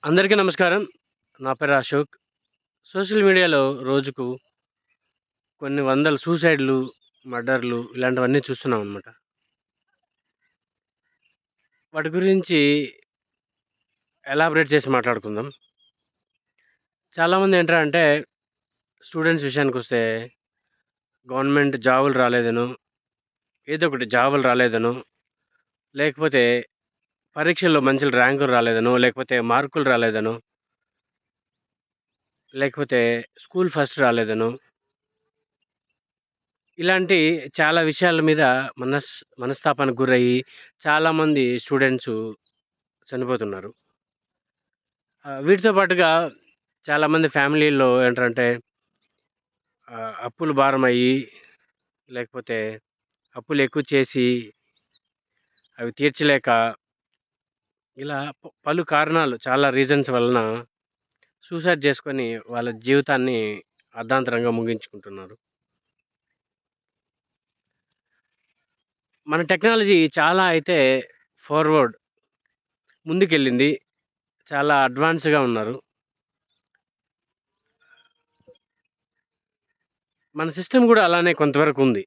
అందరికీ నమస్కారం. నా పేరు అశోక్. సోషల్ మీడియాలో రోజుకు కొన్ని వందల సూసైడ్‌లు, మర్డర్‌లు ఇలాంటివన్నీ చూస్తున్నామనమాట. వాటి గురించి ఎలాబరేట్ చేసి మాట్లాడుకుందాం. చాలామంది ఏంట్రా అంటే స్టూడెంట్స్ విషయానికొస్తే గవర్నమెంట్ జాబులు రాలేదనో, ఏదో ఒకటి జాబులు రాలేదనో, లేకపోతే పరీక్షల్లో మంచి ర్యాంకులు రాలేదనో, లేకపోతే మార్కులు రాలేదనో, లేకపోతే స్కూల్ ఫస్ట్ రాలేదనో, ఇలాంటి చాలా విషయాల మీద మనస్తాపానికి గురయ్యి చాలామంది స్టూడెంట్సు చనిపోతున్నారు. వీటితో పాటుగా చాలామంది ఫ్యామిలీల్లో ఏంటంటే అప్పులు భారమయ్యి, లేకపోతే అప్పులు ఎక్కువ చేసి అవి తీర్చలేక ఇలా పలు కారణాలు చాలా రీజన్స్ వలన సూసైడ్ చేసుకొని వాళ్ళ జీవితాన్ని అర్ధాంతరంగా ముగించుకుంటున్నారు. మన టెక్నాలజీ చాలా అయితే ఫార్వర్డ్ ముందుకెళ్ళింది. చాలా అడ్వాన్స్‌గా ఉన్నారు. మన సిస్టమ్ గూడా అలానే కొంతవరకు ఉంది.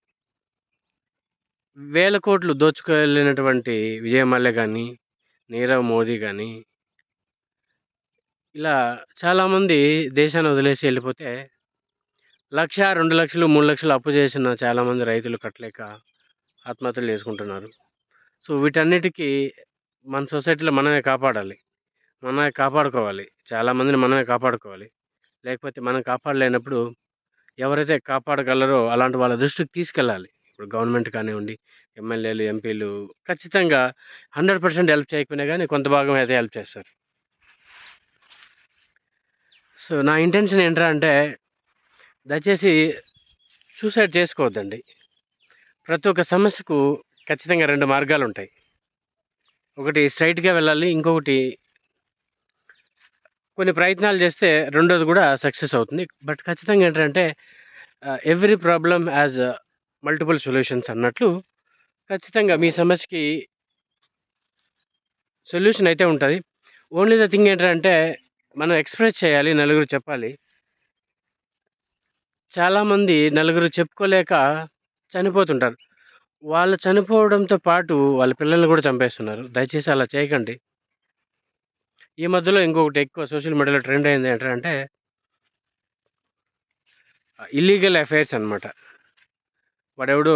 వేల కోట్లు దోచుకెళ్ళినటువంటి విజయ్ మల్య గాని, నీరవ్ మోదీ గాని, ఇలా చాలామంది దేశాన్ని వదిలేసి ఎళ్ళిపోతే 1,00,000, 2,00,000, 3,00,000 అప్పు చేసిన చాలామంది రైతులు కట్టలేక ఆత్మహత్యలు చేసుకుంటున్నారు. సో, వీటన్నిటికి మన సొసైటీలో మనమే కాపాడాలి. మనమే కాపాడుకోవాలి. చాలామందిని మనమే కాపాడుకోవాలి. లేకపోతే మనం కాపాడలేనప్పుడు ఎవరైతే కాపాడగలరో అలాంటి వాళ్ళ దృష్టికి తీసుకెళ్ళాలి. ఇప్పుడు గవర్నమెంట్ కానివ్వండి, ఎమ్మెల్యేలు, ఎంపీలు ఖచ్చితంగా 100% హెల్ప్ చేయకపోయినా గానీ కొంత భాగం అయితే హెల్ప్ చేస్తారు. సో, నా ఇంటెన్షన్ ఏంట్రా అంటే దయచేసి సూసైడ్ చేసుకోవద్దండి. ప్రతి ఒక్క సమస్యకు ఖచ్చితంగా 2 మార్గాలుంటాయి. ఒకటి స్ట్రెయిట్‌గా వెళ్ళాలి. ఇంకొకటి కొన్ని ప్రయత్నాలు చేస్తే రెండోది గూడా సక్సెస్ అవుతుంది. బట్ ఖచ్చితంగా ఏంటంటే every problem has multiple solutions అన్నట్లు ఖచ్చితంగా మీ సమస్యకి సొల్యూషన్ అయితే ఉంటది. ఓన్లీ ద థింగ్ ఏంటంటే మనం ఎక్స్‌ప్రెస్ చేయాలి. నలుగురికి చెప్పాలి. చాలామంది నలుగురికి చెప్పుకోలేక చనిపోతుంటారు. వాళ్ళు చనిపోవడంతో పాటు వాళ్ళ పిల్లల్ని గూడా చంపేస్తున్నారు. దయచేసి అలా చేయకండి. ఈ మధ్యలో ఇంకొకటి ఎక్కువ సోషల్ మీడియాలో ట్రెండ్ అయింది ఏంటంటే ఇల్లీగల్ అఫైర్స్ అనమాట. వాడెవడో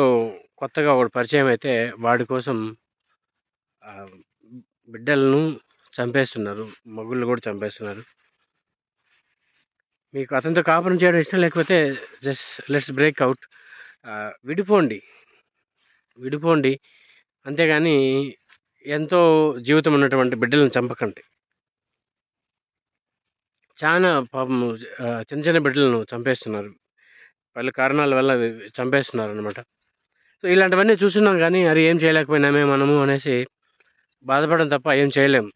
కొత్తగా ఒకడు పరిచయం అయితే వాడి కోసం ఆహ్, బిడ్డలను చంపేస్తున్నారు. మగుళ్ళు గూడా చంపేస్తున్నారు. మీకు అతనితో కాపురం చేయడం ఇష్టం లేకపోతే జస్ట్ లెట్స్ బ్రేక్ ఔట్. విడిపోండి. విడిపోండి. అంతేగాని ఎంతో జీవితం ఉన్నటువంటి బిడ్డలను చంపకండి. చానా పాపం చిన్న చిన్న బిడ్డలను చంపేస్తున్నారు. పలు కారణాల వల్ల చంపేస్తున్నారనమాట. సో, ఇలాంటివన్నీ చూస్తున్నాం గానీ, అరే! ఏం చేయలేకపోయినామే మనము అనేసి బాధపడడం తప్ప ఏం చేయలేం.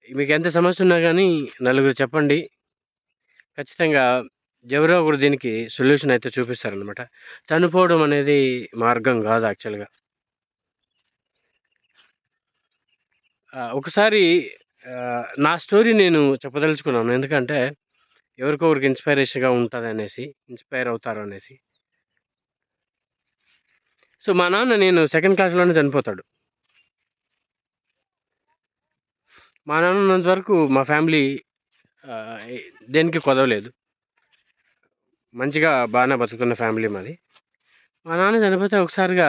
మీకెంత సమస్యున్నా గానీ నలుగురికి చెప్పండి. ఖచ్చితంగా ఎవరో ఒకరు దీనికి సొల్యూషన్ అయితే చూపిస్తారనమాట. చనిపోవడం అనేది మార్గం గాదు యాక్చువల్‌గా. ఒకసారి నా స్టోరీ నేను చెప్పదలుచుకున్నాను. ఎందుకంటే ఎవరికో ఒకరికి ఇన్‌స్పైరేషన్‌గా ఉంటదనేసి, ఇన్‌స్పైర్ అవుతారనేసి. సో, మా నాన్న నేను సెకండ్ క్లాస్‌లోనే చనిపోతాడు. మా నాన్న ఉన్నంత వరకు మా ఫ్యామిలీ ఆహ్, ఎ దేనికి కొదవలేదు. మంచిగా బానే బతుకుతున్న ఫ్యామిలీ మాది. మా నాన్న చనిపోతే ఒకసారిగా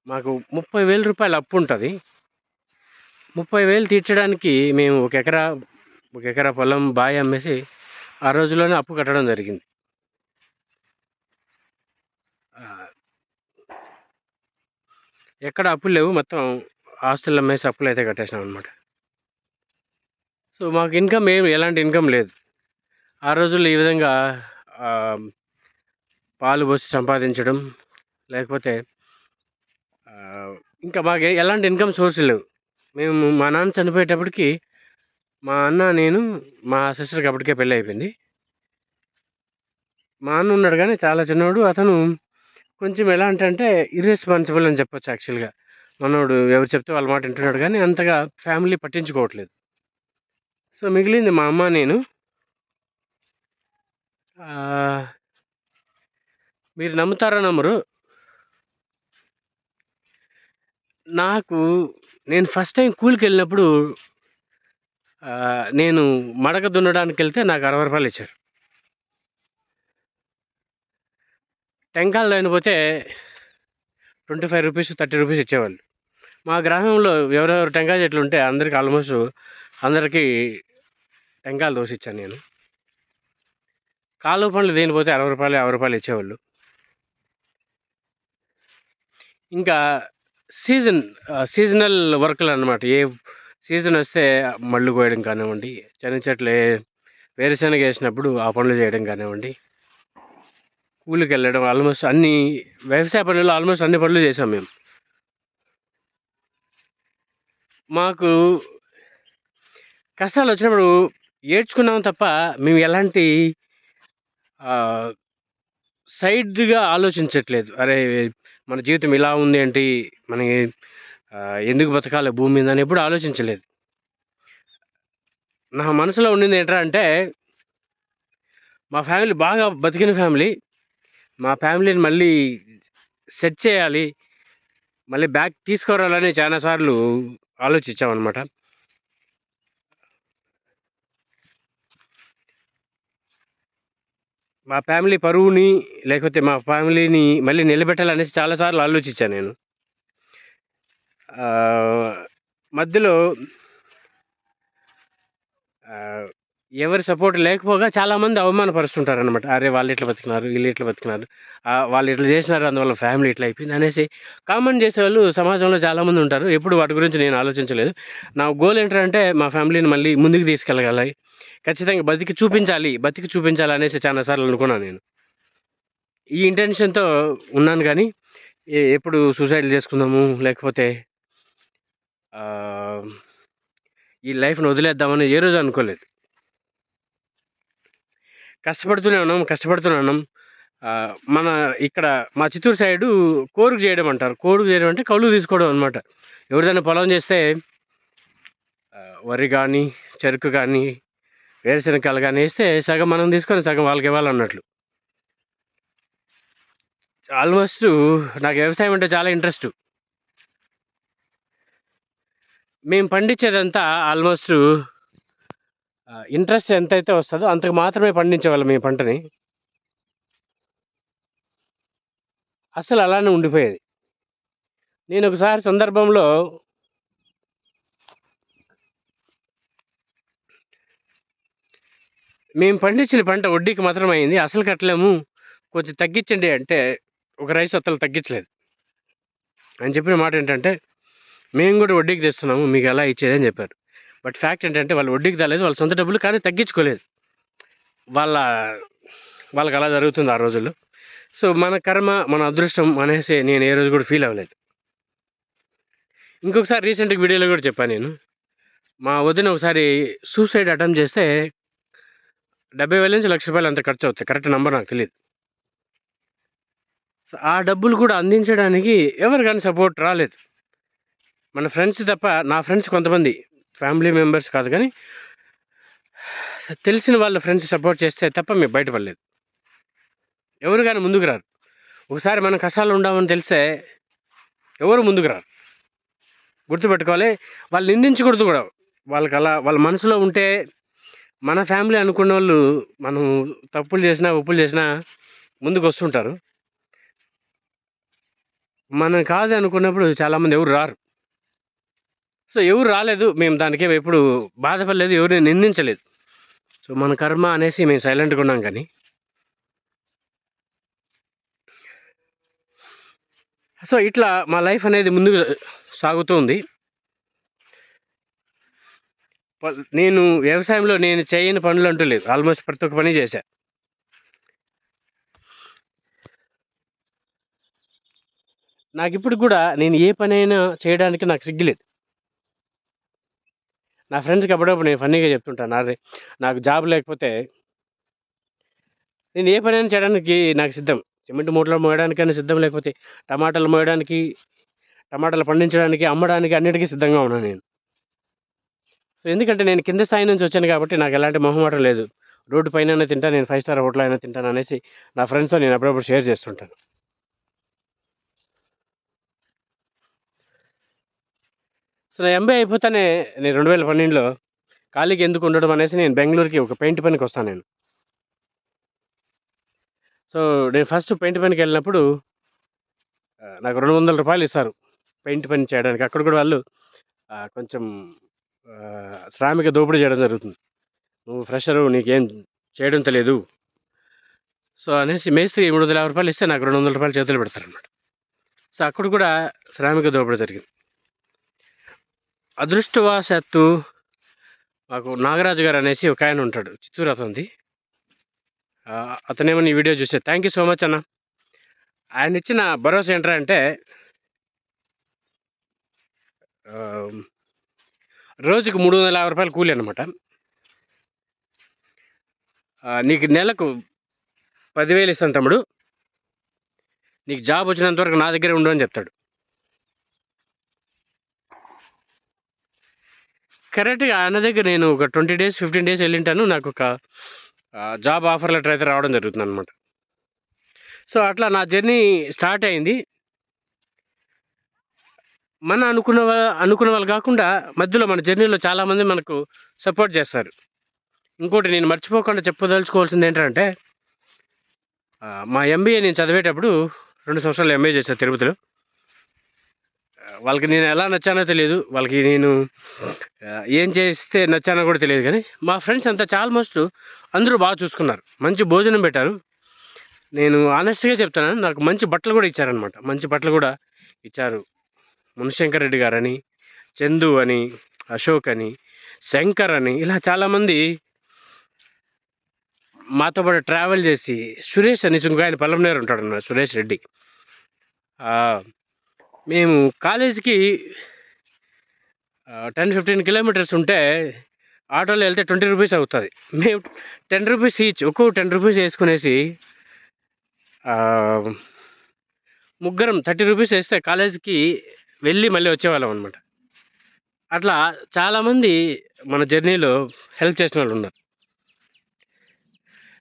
మాకు రూ. 30,000 అప్పుంటది. 30,000 తీర్చడానికి మేము ఒక ఎకరా పొలం, బాయి అమ్మేసి ఆ రోజుల్లోనే అప్పు కట్టడం జరిగింది. ఆహ్, ఎక్కడ అప్పులు లేవు. మొత్తం ఆస్తులు అమ్మేసి అప్పులైతే కట్టేసామనమాట. సో, మాకు ఇన్‌కమ్ ఎలాంటి ఇన్‌కమ్ లేదు. ఆ రోజుల్లో ఈ విధంగా ఆహ్, పాలు పోసి సంపాదించడం, లేకపోతే ఆహ్, ఇంకా మాకు ఎలాంటి ఇన్‌కమ్ సోర్స్ లేవు. మా నాన్న చనిపోయేటప్పటికి మా అన్న, నేను, మా సిస్టర్‌కి అప్పటికే పెళ్లయిపోయింది. మా అన్న ఉన్నాడు గానీ చాలా చిన్నోడు. అతను కొంచెం ఎలా అంటే ఇర్రెస్పాన్సిబుల్ అని చెప్పొచ్చు యాక్చువల్‌గా. మనోడు ఎవరు చెప్తే వాళ్ళ మాట వింటున్నాడు కానీ అంతగా ఫ్యామిలీ పట్టించుకోవట్లేదు. సో మిగిలింది మా అమ్మ, నేను. మీరు నమ్ముతారో నమ్మరు, నాకు నేను ఫస్ట్ టైం కూలికి వెళ్ళినప్పుడు నేను మడక దున్నడానికి వెళ్తే నాకు 60 రూపాయలు ఇచ్చారు. టెంకాయలు దానిపోతే 25 రూపీస్ 30 రూపీస్ ఇచ్చేవాళ్ళు. మా గ్రామంలో ఎవరెవరు టెంకాయ చెట్లు ఉంటే అందరికి ఆల్మోస్ట్ అందరికీ టెంకాయలు దోసిచ్చాను నేను. కాలువ పండ్లు దేనిపోతే 60 రూపాయలు 50 రూపాయలు ఇచ్చేవాళ్ళు. ఇంకా సీజనల్ వర్క్లు అనమాట. ఏ సీజన్ వస్తే మళ్ళు కోయడం కానివ్వండి, శనగ చెట్లు వేరుశనగ వేసినప్పుడు ఆ పనులు చేయడం కానివ్వండి, కూలికి వెళ్ళడం, ఆల్మోస్ట్ అన్ని వ్యవసాయ పనులు ఆల్మోస్ట్ అన్ని పనులు చేసాం మేము. మాకు కష్టాలు వచ్చినప్పుడు ఏడ్చుకున్నాం తప్ప మేము ఎలాంటి సైడ్గా ఆలోచించట్లేదు. అరే మన జీవితం ఇలా ఉంది ఏంటి, మనకి ఎందుకు బతకాలి భూమి మీద అని ఎప్పుడు ఆలోచించలేదు. నా మనసులో ఉండింది ఏంట్రా అంటే, మా ఫ్యామిలీ బాగా బతికిన ఫ్యామిలీ, మా ఫ్యామిలీని మళ్ళీ సెట్ చేయాలి, మళ్ళీ బ్యాక్ తీసుకురావాలని చాలాసార్లు ఆలోచించామన్నమాట. మా ఫ్యామిలీ పరువుని లేకపోతే మా ఫ్యామిలీని మళ్ళీ నిలబెట్టాలనేసి చాలాసార్లు ఆలోచించాను నేను. మధ్యలో ఎవరి సపోర్ట్ లేకపోగా చాలామంది అవమానపరుస్తుంటారు అనమాట. అరే వాళ్ళు ఇట్లా బతికినారు, వీళ్ళు ఇట్లా బతికినారు, వాళ్ళు ఇట్లా చేసినారు, అందువల్ల ఫ్యామిలీ ఇట్లా అయిపోయింది అనేసి కామెంట్ చేసేవాళ్ళు సమాజంలో చాలామంది ఉంటారు. ఎప్పుడు వాటి గురించి నేను ఆలోచించలేదు. నా గోల్ ఏంటంటే మా ఫ్యామిలీని మళ్ళీ ముందుకు తీసుకెళ్ళగలి, ఖచ్చితంగా బతికి చూపించాలి అనేసి చాలాసార్లు అనుకున్నాను నేను. ఈ ఇంటెన్షన్తో ఉన్నాను కానీ ఎప్పుడు సూసైడ్ చేసుకుందాము లేకపోతే ఈ లైఫ్ని వదిలేద్దామని ఏ రోజు అనుకోలేదు. కష్టపడుతూనే ఉన్నాం. మన ఇక్కడ మా చిత్తూరు సైడు కోరుకు చేయడం అంటారు. కోరుకు చేయడం అంటే కౌలు తీసుకోవడం అనమాట. ఎవరిదైనా పొలం చేస్తే వరి కానీ, చెరుకు కానీ, వేరుశనగకాయలు కానీ వేస్తే సగం మనం తీసుకొని సగం వాళ్ళకి ఇవ్వాలన్నట్లు. ఆల్మోస్ట్ నాకు వ్యవసాయం అంటే చాలా ఇంట్రెస్ట్. మేము పండించేదంతా ఆల్మోస్ట్ ఇంట్రెస్ట్ ఎంతైతే వస్తుందో అంతకు మాత్రమే పండించేవాళ్ళం ఈ పంటని. అసలు అలానే ఉండిపోయేది. నేను ఒకసారి సందర్భంలో మేము పండించిన పంట వడ్డీకి మాత్రం అయింది, అసలు కట్టలేము, కొంచెం తగ్గించండి అంటే ఒక రైస్ అసలు తగ్గించలేదు. అని చెప్పిన మాట ఏంటంటే, మేము కూడా వడ్డీకి తెస్తున్నాము, మీకు ఎలా ఇచ్చేది అని చెప్పారు. బట్ ఫ్యాక్ట్ ఏంటంటే వాళ్ళు వడ్డీకి తేలేదు, వాళ్ళ సొంత డబ్బులు, కానీ తగ్గించుకోలేదు. వాళ్ళకి అలా జరుగుతుంది ఆ రోజుల్లో. సో మన కర్మ మన అదృష్టం అనేసి నేను ఏ రోజు కూడా ఫీల్ అవ్వలేదు. ఇంకొకసారి రీసెంట్గా వీడియోలో కూడా చెప్పాను నేను. మా వదిన ఒకసారి సూసైడ్ అటెంప్ట్ చేస్తే 70,000 నుంచి 1,00,000 రూపాయలు అంత ఖర్చు అవుతాయి, కరెక్ట్ నెంబర్ నాకు తెలియదు. సో ఆ డబ్బులు కూడా అందించడానికి ఎవరు కానీ సపోర్ట్ రాలేదు. మన ఫ్రెండ్స్ తప్ప, నా ఫ్రెండ్స్ కొంతమంది, ఫ్యామిలీ మెంబర్స్ కాదు కానీ తెలిసిన వాళ్ళ ఫ్రెండ్స్ సపోర్ట్ చేస్తే తప్ప మేము బయటపడలేదు. ఎవరు కానీ ముందుకు రారు. ఒకసారి మనం కష్టాలు ఉండామని తెలిస్తే ఎవరు ముందుకు రారు. గుర్తుపెట్టుకోవాలి. వాళ్ళు నిందించకూడదు కూడా. వాళ్ళకి అలా వాళ్ళ మనసులో ఉంటే, మన ఫ్యామిలీ అనుకున్న వాళ్ళు మనం తప్పులు చేసినా ఒప్పులు చేసినా ముందుకు వస్తుంటారు. మనం కాదు అనుకున్నప్పుడు చాలామంది ఎవరు రారు. సో ఎవరు రాలేదు, మేము దానికే ఎప్పుడు బాధపడలేదు, ఎవరిని నిందించలేదు. సో మన కర్మ అనేసి మేము సైలెంట్గా ఉన్నాం. కానీ సో ఇట్లా మా లైఫ్ అనేది ముందుకు సాగుతూ ఉంది. నేను వ్యవసాయంలో నేను చేయని పనులు అంటూ లేదు, ఆల్మోస్ట్ ప్రతి ఒక్క పని చేశా. నాకు ఇప్పుడు కూడా నేను ఏ పని అయినా చేయడానికి నాకు సిగ్గులేదు. నా ఫ్రెండ్స్కి అప్పుడప్పుడు నేను ఫన్నీగా చెప్తుంటాను, అదే నాకు జాబ్ లేకపోతే నేను ఏ పని అయినా చేయడానికి నాకు సిద్ధం. సిమెంట్ మూటలు మోయడానికైనా సిద్ధం, లేకపోతే టమాటాలు మోయడానికి, టమాటాలు పండించడానికి, అమ్మడానికి అన్నిటికీ సిద్ధంగా ఉన్నాను నేను. సో, ఎందుకంటే నేను కింద స్థాయి నుంచి వచ్చాను కాబట్టి నాకు ఎలాంటి మొహమాటం లేదు. రోడ్డు పైనైనా తింటా, నేను 5 స్టార్ హోటల్‌లో అయినా తింటాననేసి నా ఫ్రెండ్స్‌తో నేను అప్పుడప్పుడు షేర్ చేస్తుంటాను. సో, నా ఎంబీఏ అయిపోతానే నేను 2012లో ఖాళీగా ఎందుకు ఉండడం అనేసి నేను బెంగుళూరుకి ఒక పెయింట్ పనికొస్తాను నేను. సో, నేను ఫస్ట్ పెయింట్ పనికెళ్ళినప్పుడు నాకు రూ. 200 ఇస్తారు పెయింట్ పని చేయడానికి. అక్కడ కూడా వాళ్ళు కొంచెం శ్రామిక దోపిడీ చేయడం జరుగుతుంది. నువ్వు ఫ్రెషరు నీకేం చేయడం తెలీదు. సో, అనేసి మేస్త్రి రూ. 350 ఇస్తే నాకు రూ. 200 చేతులు పెడతారనమాట. సో, అక్కడ కూడా శ్రామిక దోపిడీ జరిగింది. అదృష్టవశాత్తు మాకు నాగరాజు గారు అనేసి ఒక ఆయన ఉంటాడు. చిత్తూరు అతనిది. అతనేమో నీ వీడియో చూసే థ్యాంక్ యూ సో మచ్ అన్న. ఆయన ఇచ్చిన భరోసా ఏంటంటే రోజుకు రూ. 350 కూలి అనమాట. నీకు నెలకు 10,000 ఇస్తాను తమ్ముడు. నీకు జాబ్ వచ్చినంత వరకు నా దగ్గరే ఉండు అని చెప్తాడు. కరెక్ట్‌గా ఆయన దగ్గర నేను ఒక 20 డేస్, 15 డేస్ వెళ్ళింటాను. నాకు ఒక జాబ్ ఆఫర్ లెటర్ అయితే రావడం జరుగుతుందనమాట. సో, అట్లా నా జర్నీ స్టార్ట్ అయింది. మన అనుకున్న వాళ్ళు కాకుండా మధ్యలో మన జర్నీలో చాలామంది మనకు సపోర్ట్ చేస్తారు. ఇంకోటి నేను మర్చిపోకుండా చెప్పదలుచుకోవాల్సింది ఏంటంటే మా ఎంబీఏ నేను చదివేటప్పుడు 2 సంవత్సరాలు ఎంబీఏ చేశాను తిరుపతిలో. వాళ్ళకి నేను ఎలా నచ్చానో తెలియదు. వాళ్ళకి నేను ఏం చేస్తే నచ్చానో కూడా తెలియదు. కానీ మా ఫ్రెండ్స్ అంతా ఆల్మోస్ట్ అందరూ బాగా చూసుకున్నారు. మంచి భోజనం పెట్టారు. నేను ఆనెస్ట్‌గా చెప్తున్నాను, నాకు మంచి బట్టలు కూడా ఇచ్చారనమాట. మంచి బట్టలు కూడా ఇచ్చారు. మునిశంకర్ రెడ్డి గారని, చందు అని, అశోక్ అని, శంకర్ అని ఇలా చాలామంది మాతో పాటు ట్రావెల్ చేసి, సురేష్ అని ఇంకో ఆయన పల్లంనేరు ఉంటాడన్నమాట, సురేష్ రెడ్డి. మేము కాలేజీకి 10-15 కిలోమీటర్స్ ఉంటే ఆటోలో వెళ్తే 20 రూపీస్ అవుతుంది. మేము 10 రూపీస్ ఈచ్, ఒక్కో 10 రూపీస్ వేసుకునేసి ముగ్గురం 30 రూపీస్ వేస్తే కాలేజీకి వెళ్ళి మళ్ళీ వచ్చేవాళ్ళం అనమాట. అట్లా చాలామంది మన జర్నీలో హెల్ప్ చేసిన వాళ్ళు ఉన్నారు.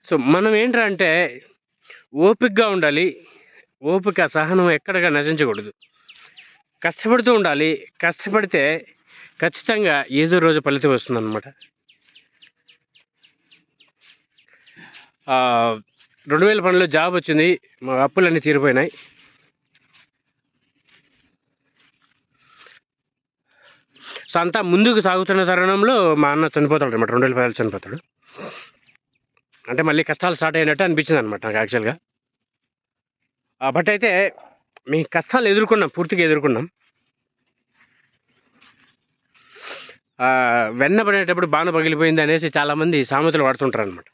సో, మనం ఏంటంటే ఓపికగా ఉండాలి. ఓపిక, సహనం ఎక్కడగా నశించకూడదు. కష్టపడుతూ ఉండాలి. కష్టపడితే ఖచ్చితంగా ఏదో రోజు ఫలితం వస్తుందన్నమాట. 2012లో జాబ్ వచ్చింది. మా అప్పులన్నీ తీరిపోయినాయి. సో, అంతా ముందుకు సాగుతున్న తరుణంలో మా అన్న చనిపోతాడు అనమాట. 2010 చనిపోతాడు. అంటే మళ్ళీ కష్టాలు స్టార్ట్ అయినట్టు అనిపించింది అనమాట నాకు యాక్చువల్గా. బట్ అయితే మీ కష్టాలు ఎదుర్కొన్నాం, పూర్తిగా ఎదుర్కొన్నాం. వెన్న పడేటప్పుడు బాణ పగిలిపోయింది అనేసి చాలామంది సామెతలు వాడుతుంటారు అనమాట.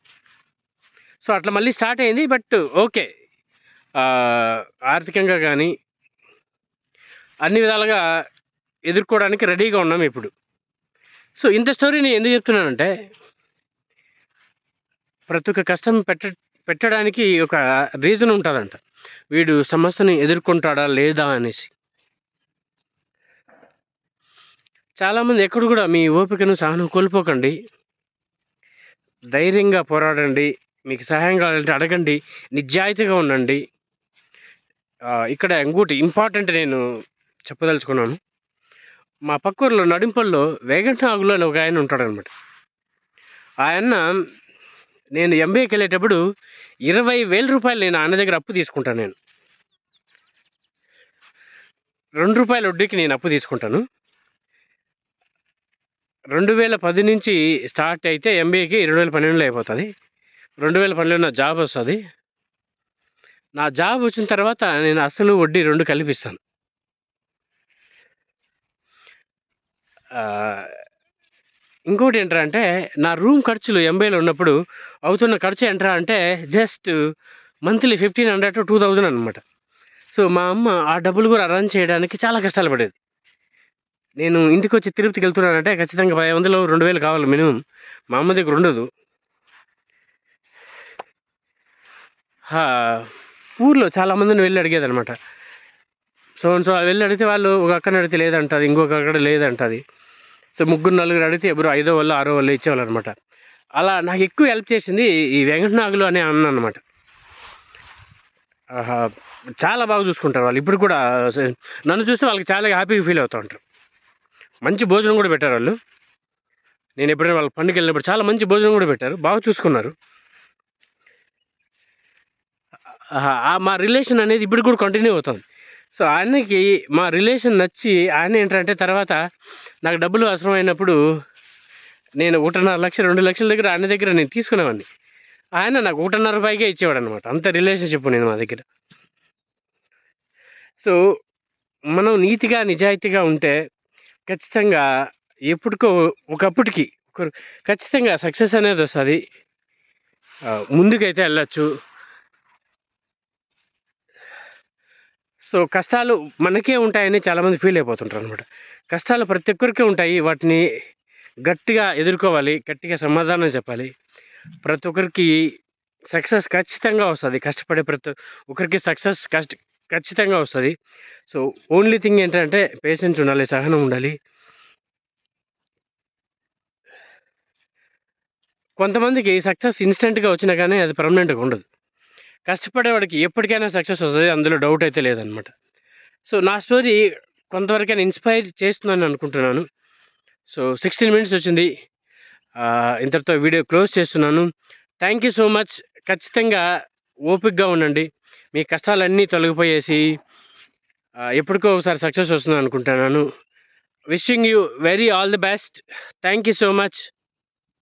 సో, అట్లా మళ్ళీ స్టార్ట్ అయింది. బట్ ఓకే, ఆర్థికంగా కానీ అన్ని విధాలుగా ఎదుర్కోవడానికి రెడీగా ఉన్నాం ఇప్పుడు. సో, ఇంత స్టోరీని ఎందుకు చెప్తున్నానంటే ప్రతి ఒక్క కష్టం పెట్టడానికి ఒక రీజన్ ఉంటుందంట. వీడు సమస్యని ఎదుర్కొంటాడా లేదా అనేసి. చాలామంది ఎక్కడ కూడా మీ ఓపికను, సహనం కోల్పోకండి. ధైర్యంగా పోరాడండి. మీకు సహాయం కావాలంటే అడగండి. నిజాయితీగా ఉండండి. ఇక్కడ ఇంకోటి ఇంపార్టెంట్ నేను చెప్పదలుచుకున్నాను. మా పక్కూరులో నడింపల్లో వేగంనాగులు అని ఒక ఆయన ఉంటాడనమాట. ఆయన నేను ఎంబీఏకి వెళ్ళేటప్పుడు 20,000 రూపాయలు నేను ఆయన దగ్గర అప్పు తీసుకుంటాను. నేను ₹2 వడ్డీకి నేను అప్పు తీసుకుంటాను. 2010 నుంచి స్టార్ట్ అయితే ఎంబీఏకి 2012లో అయిపోతుంది. 2012లో నా జాబ్ వస్తుంది. నా జాబ్ వచ్చిన తర్వాత నేను అసలు వడ్డీ 2 కలిపిస్తాను. ఇంకోటి ఏంటంటే నా రూమ్ ఖర్చులు ఎంబీఏలో ఉన్నప్పుడు అవుతున్న ఖర్చు ఏంట్రా అంటే జస్ట్ మంత్లీ 1,500 to 2,000 అనమాట. సో, మా అమ్మ ఆ డబ్బులు కూడా రన్ చేయడానికి చాలా కష్టాలు పడేది. నేను ఇంటికి వచ్చి తిరుపతికి వెళ్తున్నానంటే ఖచ్చితంగా 500, 2,000 కావాలి మినిమం. మా అమ్మ దగ్గర ఉండదు. ఊర్లో చాలామందిని వెళ్ళి అడిగేదనమాట. సో అండ్ సో వెళ్ళి అడిగితే వాళ్ళు ఒక అక్కని అడిగితే లేదంటది, ఇంకొక అక్కడ లేదంటది. సో ముగ్గురు నలుగురు అడిగితే ఎవరు 5వ వాళ్ళు 6వ వాళ్ళు ఇచ్చేవాళ్ళు అనమాట. అలా నాకు ఎక్కువ హెల్ప్ చేసింది ఈ వెంకటనాగులు అనే అన్న అనమాట. చాలా బాగా చూసుకుంటారు వాళ్ళు ఇప్పుడు కూడా. నన్ను చూస్తే వాళ్ళకి చాలా హ్యాపీగా ఫీల్ అవుతూ ఉంటారు. మంచి భోజనం కూడా పెట్టారు వాళ్ళు. నేను ఎప్పుడైనా వాళ్ళ పండుగ వెళ్ళినప్పుడు చాలా మంచి భోజనం కూడా పెట్టారు, బాగా చూసుకున్నారు. మా రిలేషన్ అనేది ఇప్పుడు కూడా కంటిన్యూ అవుతుంది. సో ఆయనకి మా రిలేషన్ నచ్చి ఆయన ఏంటంటే తర్వాత నాకు డబ్బులు అవసరమైనప్పుడు నేను 1.5 లక్ష 2 లక్షల దగ్గర ఆయన దగ్గర నేను తీసుకునేవాడిని. ఆయన నాకు 1.5 రూపాయికే ఇచ్చేవాడు అనమాట. అంత రిలేషన్షిప్ నేను మా దగ్గర. సో మనం నీతిగా నిజాయితీగా ఉంటే ఖచ్చితంగా ఎప్పటికో ఒకప్పటికి ఖచ్చితంగా సక్సెస్ అనేది వస్తుంది. ముందుకైతే వెళ్ళచ్చు. సో కష్టాలు మనకే ఉంటాయని చాలామంది ఫీల్ అయిపోతుంటారు అనమాట. కష్టాలు ప్రతి ఒక్కరికే ఉంటాయి, వాటిని గట్టిగా ఎదుర్కోవాలి, గట్టిగా సమాధానం చెప్పాలి. ప్రతి ఒక్కరికి సక్సెస్ ఖచ్చితంగా వస్తుంది. కష్టపడే ప్రతి ఒక్కరికి సక్సెస్ ఖచ్చితంగా వస్తుంది. సో ఓన్లీ థింగ్ ఏంటంటే పేషెన్స్ ఉండాలి, సహనం ఉండాలి. కొంతమందికి సక్సెస్ ఇన్స్టెంట్గా వచ్చినా కానీ అది పర్మనెంట్గా ఉండదు. కష్టపడేవాడికి ఎప్పటికైనా సక్సెస్ వస్తుంది, అందులో డౌట్ అయితే లేదనమాట. సో నా స్టోరీ కొంతవరకైనా ఇన్స్పైర్ చేస్తుందని అనుకుంటున్నాను. సో 16 మినిట్స్ వచ్చింది. ఇంతటితో వీడియో క్లోజ్ చేస్తున్నాను. Thank you so much. ఖచ్చితంగా ఓపికగా ఉండండి. మీ కష్టాలన్నీ తొలగిపోయేసి ఎప్పటికో ఒకసారి సక్సెస్ వస్తుంది అనుకుంటున్నాను. Wishing you very all the best. Thank you so much.